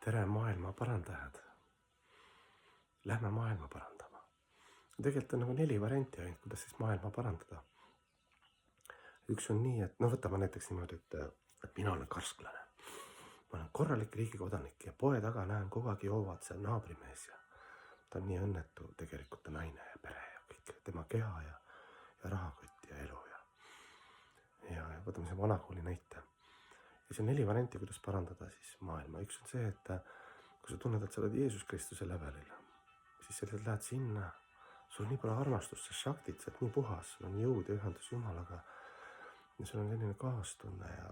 Tere maailma parandajad. Lähme maailma parandama. Tegelikult on nagu 4 varianti ainult, kuidas siis maailma parandada. Üks on nii, et võtame näiteks niimoodi, et mina olen karsklane. Ma olen korralik riigikodanik ja poe taga näen kogu aeg joovad see naabrimees ja ta on nii õnnetu tegelikult ta naine ja pere ja kõik tema keha ja rahakott ja elu ja võtame see vanakooli näite. Ja see on 4 varianti, kuidas parandada siis maailma. Üks on see, et kui sa tunned, et sa oled Jeesus Kristuse levelil, siis sa lähed sinna, sul on nii palju armastust, sa šaktid, sa oled nii puhas, sul on jõud ja ühendus Jumalaga ja sul on selline kaastunne ja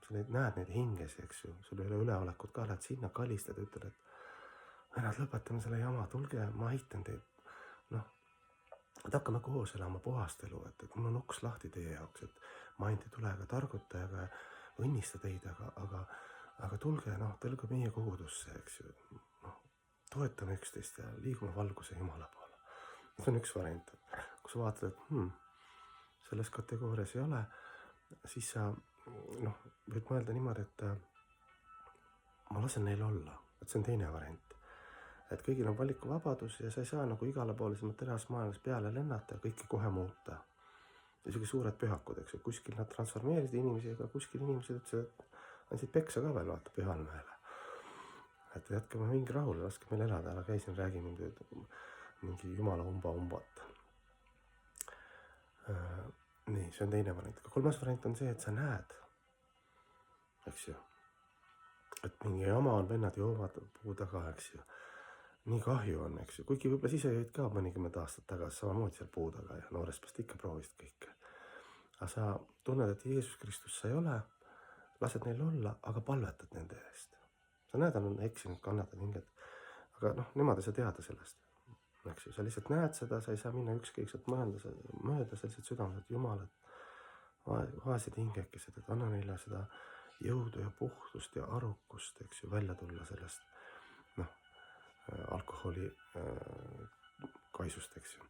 sa näed neid hingesi, eks ju, sul ei ole üleolekut ka, lähed sinna, kalistad ja ütled, et vennad, lõpetame selle jama, tulge, ma aitan teid, et hakkame koos elama puhast elu, et mul on uks lahti teie jaoks, et ma ainult ei tule ega targuta ega õnnista teid, aga tulge, tulge meie kogudusse, eks ju, toetame üksteist ja liigume valguse Jumala poole. See on üks variant. Kui sa vaatad, et selles kategoorias ei ole, siis sa võid mõelda niimoodi, et ma lasen neil olla, et see on teine variant. Et kõigil on valikuvabadus ja sa ei saa nagu igale poole siin teras maailmas peale lennata ja kõike kohe muuta. Isegi suured pühakud, eks ju, kuskil nad transformeerisid inimesi, aga kuskil inimesed ütlesid, et andsid peksa ka veel vaata pühal mehele. Et jätkame mingi rahule, laske meil elada, ära käi siin räägi mingi jumala umbat. Nii, see on teine variant. Kolmas variant on see, et sa näed, eks ju, et mingi jama on, vennad joovad puu taga, eks ju. Nii kahju on, eks ju, kuigi võib-olla siis jäid ka mõnikümmend aastat tagasi samamoodi seal puu taga ja noorest pärast ikka proovisid kõike. Aga sa tunned, et Jeesus Kristus sa ei ole, lased neil olla, aga palvetad nende eest. Sa näed, on eksinud, kannatad hinged, aga nemad ei saa teada sellest. Eks ju, sa lihtsalt näed seda, sa ei saa minna ükskõikselt mööda, sa lihtsalt südamad, et Jumal, et vaesed hingekesed, et anna neile seda jõudu ja puhtust ja arukust, eks ju, välja tulla sellest alkoholi kaisust, eks ju.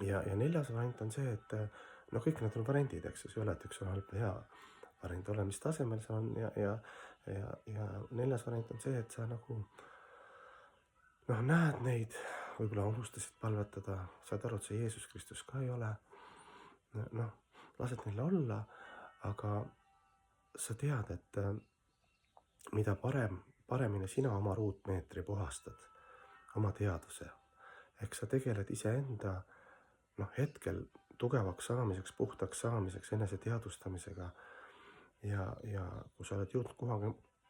Ja 4. variant on see, et kõik need on variandid, eks ju, see ei ole, et üks on halb hea variant, ole mis tasemel see on ja 4. variant on see, et sa näed neid, võib-olla unustasid palvetada, saad aru, et see Jeesus Kristus ka ei ole, lased neil olla, aga sa tead, et mida paremini sina oma ruutmeetri puhastad, oma teadvuse. Eks sa tegeled iseenda hetkel tugevaks saamiseks, puhtaks saamiseks, enese teadvustamisega ja kui sa oled jõudnud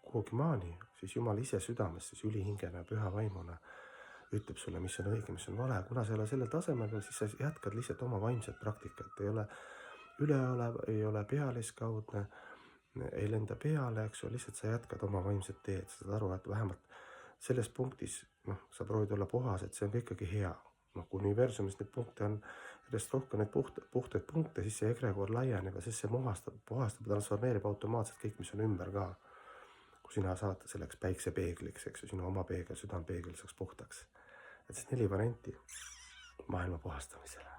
kuhugi maani, siis Jumal ise südames, siis ülihingena ja püha vaimuna ütleb sulle, mis on õige, mis on vale. Kuna sa ei ole sellel tasemel, siis sa jätkad lihtsalt oma vaimset praktikat, ei ole üleolev, ei ole pealiskaudne, ei lenda peale, eks ju, lihtsalt sa jätkad oma vaimset teed, sa saad aru, et vähemalt selles punktis sa proovid olla puhas, et see on ikkagi hea. Kui universumis neid punkte on järjest rohkem neid puhtaid punkte, siis see egregoor laieneb ja siis see puhastab ja transformeerib automaatselt kõik, mis on ümber ka. Kui sina saad selleks päiksepeegliks, eks ju, sinu oma peegel, südampeegel saaks puhtaks. Et siis 4 varianti maailma puhastamisele.